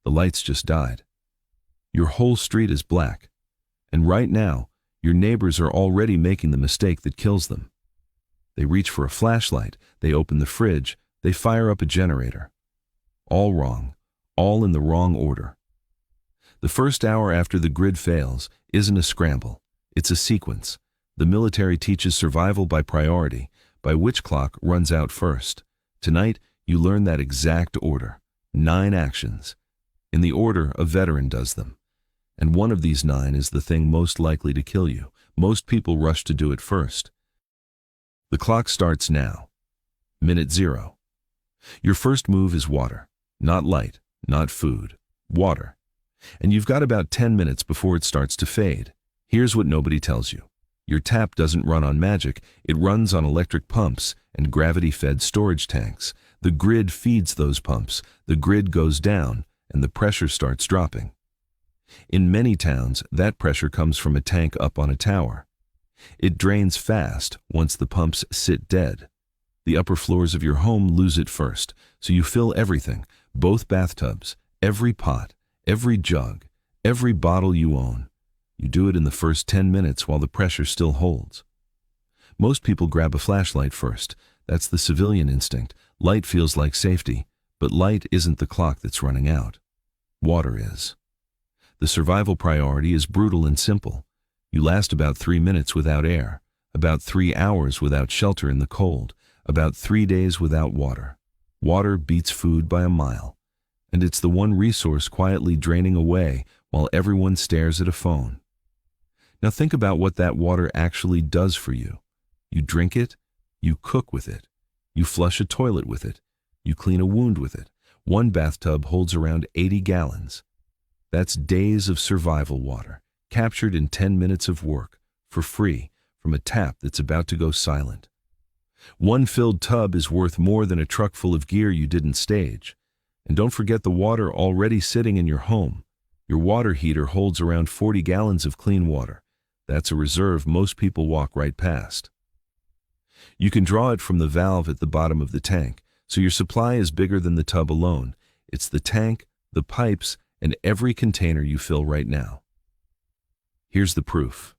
The lights just died. Your whole street is black. And right now, your neighbors are already making the mistake that kills them. They reach for a flashlight, they open the fridge, they fire up a generator. All wrong, all in the wrong order. The first hour after the grid fails isn't a scramble, it's a sequence. The military teaches survival by priority, by which clock runs out first. Tonight, you learn that exact order. 9 actions. In the order a veteran does them. And one of these 9 is the thing most likely to kill you. Most people rush to do it first. The clock starts now. Minute 0. Your first move is water. Not light, not food. Water. And you've got about 10 minutes before it starts to fade. Here's what nobody tells you. Your tap doesn't run on magic, it runs on electric pumps and gravity-fed storage tanks. The grid feeds those pumps, the grid goes down, and the pressure starts dropping. In many towns, that pressure comes from a tank up on a tower. It drains fast once the pumps sit dead. The upper floors of your home lose it first, so you fill everything, both bathtubs, every pot, every jug, every bottle you own. You do it in the first 10 minutes while the pressure still holds. Most people grab a flashlight first. That's the civilian instinct. Light feels like safety, but light isn't the clock that's running out. Water is. The survival priority is brutal and simple. You last about 3 minutes without air, about 3 hours without shelter in the cold, about 3 days without water. Water beats food by a mile, and it's the one resource quietly draining away while everyone stares at a phone. Now think about what that water actually does for you. You drink it, you cook with it, you flush a toilet with it, you clean a wound with it. One bathtub holds around 80 gallons. That's days of survival water, captured in 10 minutes of work, for free, from a tap that's about to go silent. One filled tub is worth more than a truck full of gear you didn't stage. And don't forget the water already sitting in your home. Your water heater holds around 40 gallons of clean water. That's a reserve most people walk right past. You can draw it from the valve at the bottom of the tank, so your supply is bigger than the tub alone. It's the tank, the pipes, and every container you fill right now. Here's the proof.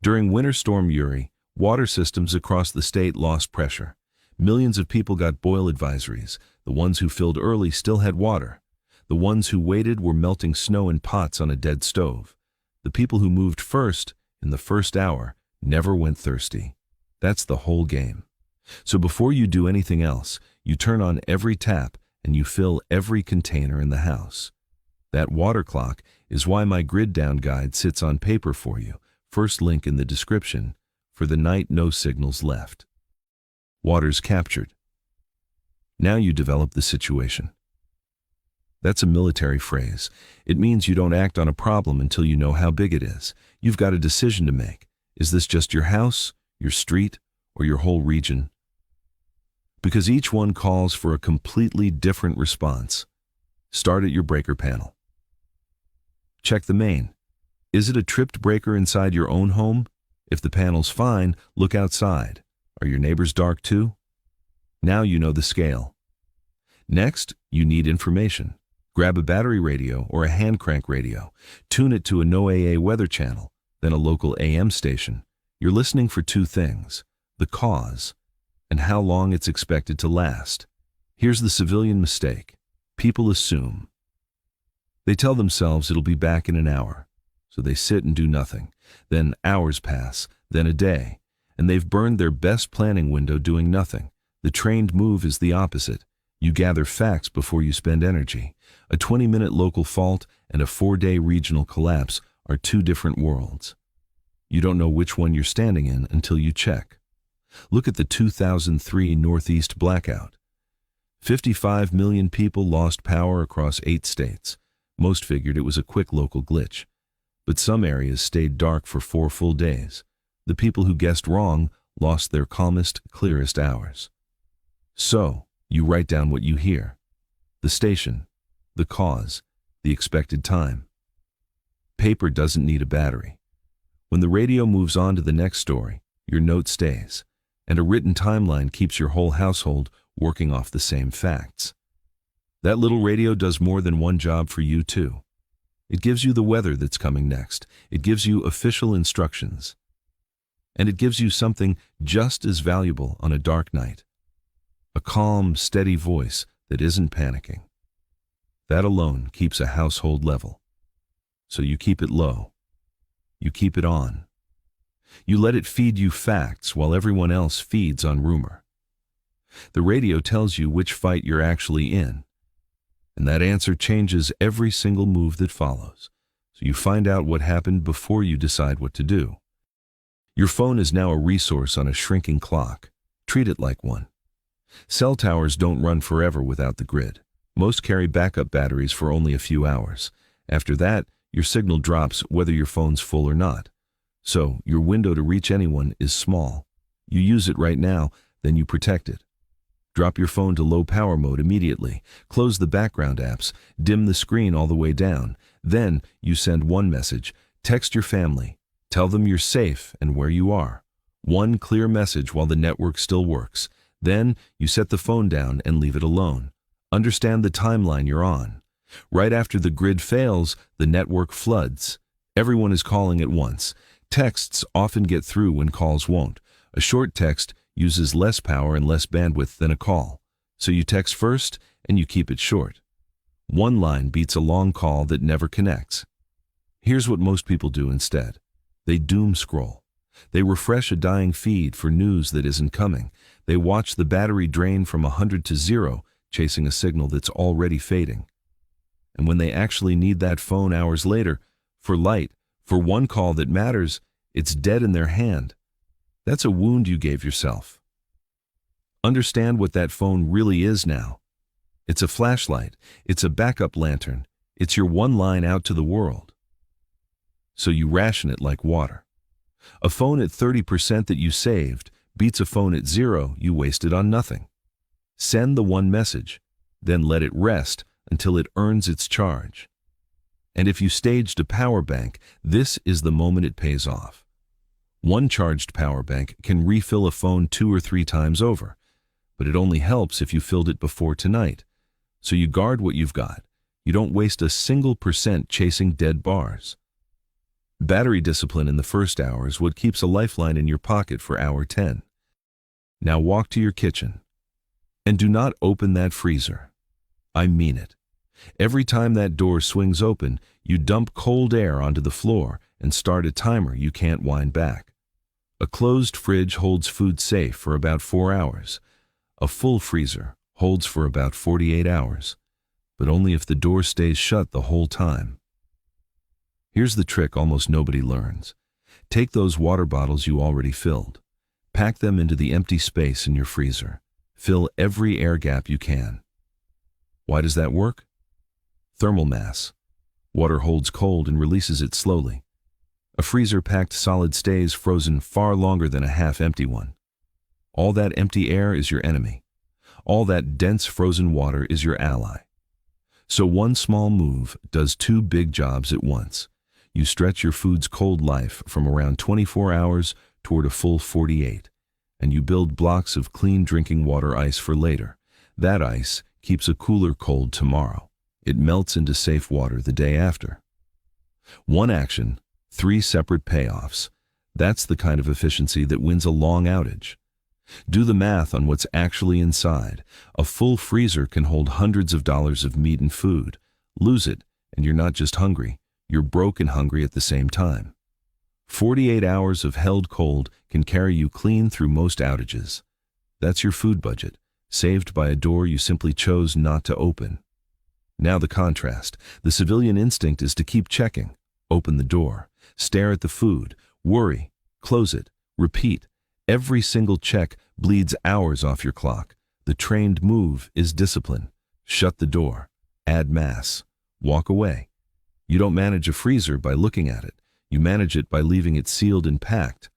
During Winter Storm Uri, water systems across the state lost pressure. Millions of people got boil advisories. The ones who filled early still had water. The ones who waited were melting snow in pots on a dead stove. The people who moved first, in the first hour, never went thirsty. That's the whole game. So before you do anything else, you turn on every tap and you fill every container in the house. That water clock is why my grid down guide sits on paper for you. First link in the description. For the night, no signals left. Water's captured. Now you develop the situation. That's a military phrase. It means you don't act on a problem until you know how big it is. You've got a decision to make. Is this just your house, your street, or your whole region? Because each one calls for a completely different response. Start at your breaker panel. Check the main. Is it a tripped breaker inside your own home? If the panel's fine, look outside. Are your neighbors dark too? Now you know the scale. Next, you need information. Grab a battery radio or a hand crank radio. Tune it to a NOAA weather channel, then a local AM station. You're listening for 2 things: the cause and how long it's expected to last. Here's the civilian mistake. People assume. They tell themselves it'll be back in an hour, so they sit and do nothing. Then hours pass, then a day, and they've burned their best planning window doing nothing. The trained move is the opposite. You gather facts before you spend energy. A 20-minute local fault and a 4-day regional collapse are 2 different worlds. You don't know which one you're standing in until you check. Look at the 2003 Northeast blackout. 55 million people lost power across 8 states. Most figured it was a quick local glitch. But some areas stayed dark for 4 full days. The people who guessed wrong lost their calmest, clearest hours. So, you write down what you hear. The station, the cause, the expected time. Paper doesn't need a battery. When the radio moves on to the next story, your note stays, and a written timeline keeps your whole household working off the same facts. That little radio does more than one job for you too. It gives you the weather that's coming next. It gives you official instructions. And it gives you something just as valuable on a dark night. A calm, steady voice that isn't panicking. That alone keeps a household level. So you keep it low. You keep it on. You let it feed you facts while everyone else feeds on rumor. The radio tells you which fight you're actually in. And that answer changes every single move that follows. So you find out what happened before you decide what to do. Your phone is now a resource on a shrinking clock. Treat it like one. Cell towers don't run forever without the grid. Most carry backup batteries for only a few hours. After that, your signal drops whether your phone's full or not. So your window to reach anyone is small. You use it right now, then you protect it. Drop your phone to low power mode immediately. Close the background apps. Dim the screen all the way down. Then you send one message. Text your family. Tell them you're safe and where you are. One clear message while the network still works. Then you set the phone down and leave it alone. Understand the timeline you're on. Right after the grid fails, the network floods. Everyone is calling at once. Texts often get through when calls won't. A short text uses less power and less bandwidth than a call. So you text first and you keep it short. One line beats a long call that never connects. Here's what most people do instead. They doom scroll. They refresh a dying feed for news that isn't coming. They watch the battery drain from 100 to 0, chasing a signal that's already fading. And when they actually need that phone hours later, for light, for one call that matters, it's dead in their hand. That's a wound you gave yourself. Understand what that phone really is now. It's a flashlight. It's a backup lantern. It's your one line out to the world. So you ration it like water. A phone at 30% that you saved beats a phone at 0 you wasted on nothing. Send the one message, then let it rest until it earns its charge. And if you staged a power bank, this is the moment it pays off. One charged power bank can refill a phone 2 or 3 times over, but it only helps if you filled it before tonight. So you guard what you've got. You don't waste a single % chasing dead bars. Battery discipline in the first hour is what keeps a lifeline in your pocket for hour 10. Now walk to your kitchen. And do not open that freezer. I mean it. Every time that door swings open, you dump cold air onto the floor and start a timer you can't wind back. A closed fridge holds food safe for about 4 hours. A full freezer holds for about 48 hours, but only if the door stays shut the whole time. Here's the trick almost nobody learns. Take those water bottles you already filled. Pack them into the empty space in your freezer. Fill every air gap you can. Why does that work? Thermal mass. Water holds cold and releases it slowly. A freezer-packed solid stays frozen far longer than a half-empty one. All that empty air is your enemy. All that dense frozen water is your ally. So one small move does 2 big jobs at once. You stretch your food's cold life from around 24 hours toward a full 48, and you build blocks of clean drinking water ice for later. That ice keeps a cooler cold tomorrow. It melts into safe water the day after. One action, 3 separate payoffs. That's the kind of efficiency that wins a long outage. Do the math on what's actually inside. A full freezer can hold hundreds of dollars of meat and food. Lose it, and you're not just hungry. You're broke and hungry at the same time. 48 hours of held cold can carry you clean through most outages. That's your food budget, saved by a door you simply chose not to open. Now the contrast. The civilian instinct is to keep checking. Open the door. Stare at the food. Worry. Close it. Repeat. Every single check bleeds hours off your clock. The trained move is discipline. Shut the door. Add mass. Walk away. You don't manage a freezer by looking at it. You manage it by leaving it sealed and packed.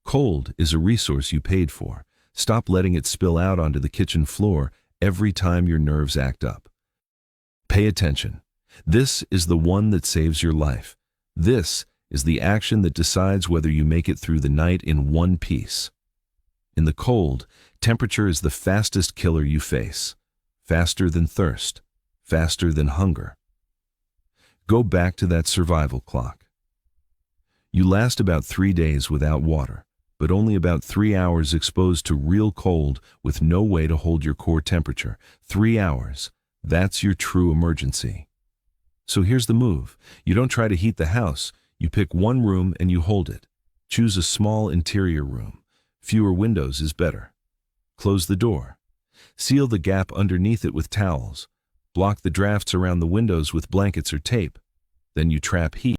Cold is a resource you paid for. Stop letting it spill out onto the kitchen floor every time your nerves act up. Pay attention. This is the one that saves your life. This is the action that decides whether you make it through the night in one piece. In the cold, temperature is the fastest killer you face. Faster than thirst. faster than hunger. Go back to that survival clock. You last about 3 days without water, but only about 3 hours exposed to real cold with no way to hold your core temperature. 3 hours, that's your true emergency. So here's the move. You don't try to heat the house. You pick one room and you hold it. Choose a small interior room. Fewer windows is better. Close the door. Seal the gap underneath it with towels. Block the drafts around the windows with blankets or tape. Then you trap heat.